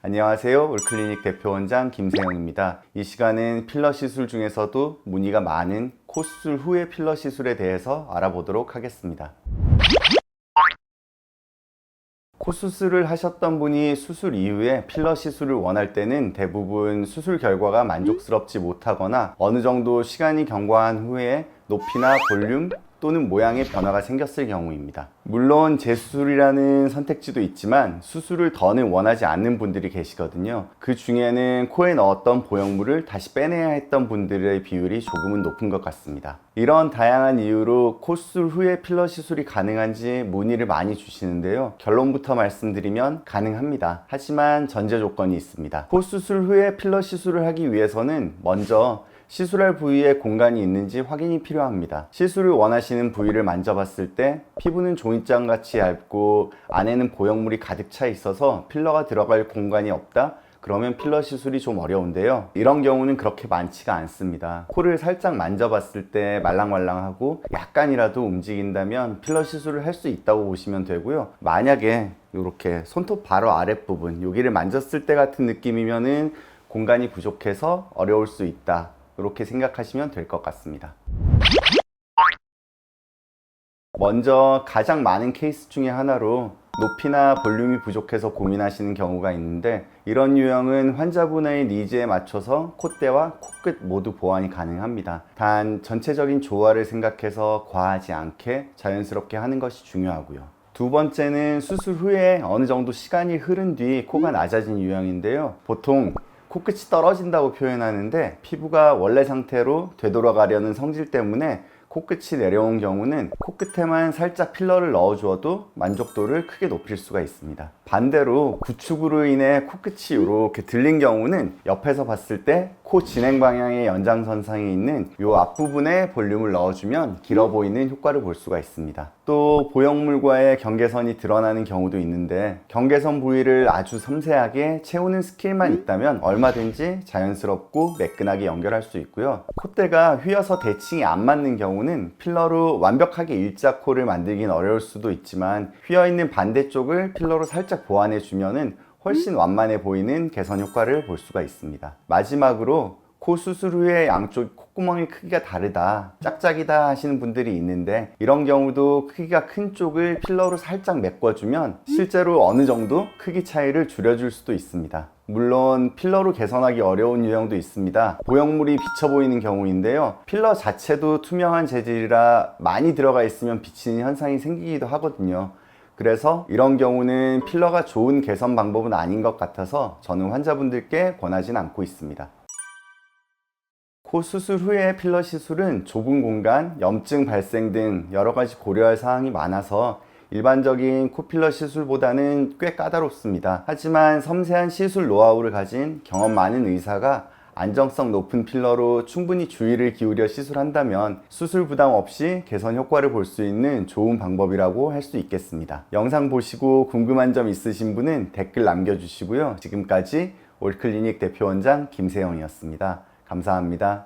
안녕하세요. 올클리닉 대표원장 김세영입니다. 이 시간은 필러 시술 중에서도 문의가 많은 코 수술 후의 필러 시술에 대해서 알아보도록 하겠습니다. 코 수술을 하셨던 분이 수술 이후에 필러 시술을 원할 때는 대부분 수술 결과가 만족스럽지 못하거나 어느 정도 시간이 경과한 후에 높이나 볼륨 또는 모양의 변화가 생겼을 경우입니다. 물론 재수술이라는 선택지도 있지만 수술을 더는 원하지 않는 분들이 계시거든요. 그 중에는 코에 넣었던 보형물을 다시 빼내야 했던 분들의 비율이 조금은 높은 것 같습니다. 이런 다양한 이유로 코 수술 후에 필러 시술이 가능한지 문의를 많이 주시는데요. 결론부터 말씀드리면 가능합니다. 하지만 전제 조건이 있습니다. 코 수술 후에 필러 시술을 하기 위해서는 먼저 시술할 부위에 공간이 있는지 확인이 필요합니다. 시술을 원하시는 부위를 만져봤을 때 피부는 종이장 같이 얇고 안에는 보형물이 가득 차 있어서 필러가 들어갈 공간이 없다? 그러면 필러 시술이 좀 어려운데요. 이런 경우는 그렇게 많지가 않습니다. 코를 살짝 만져봤을 때 말랑말랑하고 약간이라도 움직인다면 필러 시술을 할 수 있다고 보시면 되고요. 만약에 이렇게 손톱 바로 아랫부분 여기를 만졌을 때 같은 느낌이면은 공간이 부족해서 어려울 수 있다, 이렇게 생각하시면 될 것 같습니다. 먼저 가장 많은 케이스 중에 하나로 높이나 볼륨이 부족해서 고민하시는 경우가 있는데, 이런 유형은 환자분의 니즈에 맞춰서 콧대와 코끝 모두 보완이 가능합니다. 단 전체적인 조화를 생각해서 과하지 않게 자연스럽게 하는 것이 중요하고요. 두 번째는 수술 후에 어느 정도 시간이 흐른 뒤 코가 낮아진 유형인데요. 보통 코끝이 떨어진다고 표현하는데 피부가 원래 상태로 되돌아가려는 성질 때문에 코끝이 내려온 경우는 코끝에만 살짝 필러를 넣어주어도 만족도를 크게 높일 수가 있습니다. 반대로 구축으로 인해 코끝이 이렇게 들린 경우는 옆에서 봤을 때 코 진행 방향의 연장선상에 있는 이 앞부분에 볼륨을 넣어주면 길어 보이는 효과를 볼 수가 있습니다. 또 보형물과의 경계선이 드러나는 경우도 있는데, 경계선 부위를 아주 섬세하게 채우는 스킬만 있다면 얼마든지 자연스럽고 매끈하게 연결할 수 있고요. 콧대가 휘어서 대칭이 안 맞는 경우는 필러로 완벽하게 일자 코를 만들긴 어려울 수도 있지만 휘어있는 반대쪽을 필러로 살짝 보완해 주면은 훨씬 완만해 보이는 개선 효과를 볼 수가 있습니다. 마지막으로 코 수술 후에 양쪽 콧구멍의 크기가 다르다, 짝짝이다 하시는 분들이 있는데, 이런 경우도 크기가 큰 쪽을 필러로 살짝 메꿔주면 실제로 어느 정도 크기 차이를 줄여줄 수도 있습니다. 물론 필러로 개선하기 어려운 유형도 있습니다. 보형물이 비쳐 보이는 경우인데요. 필러 자체도 투명한 재질이라 많이 들어가 있으면 비치는 현상이 생기기도 하거든요. 그래서 이런 경우는 필러가 좋은 개선 방법은 아닌 것 같아서 저는 환자분들께 권하진 않고 있습니다. 코 수술 후의 필러 시술은 좁은 공간, 염증 발생 등 여러 가지 고려할 사항이 많아서 일반적인 코필러 시술보다는 꽤 까다롭습니다. 하지만 섬세한 시술 노하우를 가진 경험 많은 의사가 안정성 높은 필러로 충분히 주의를 기울여 시술한다면 수술 부담 없이 개선 효과를 볼 수 있는 좋은 방법이라고 할 수 있겠습니다. 영상 보시고 궁금한 점 있으신 분은 댓글 남겨주시고요. 지금까지 올클리닉 대표원장 김세영이었습니다. 감사합니다.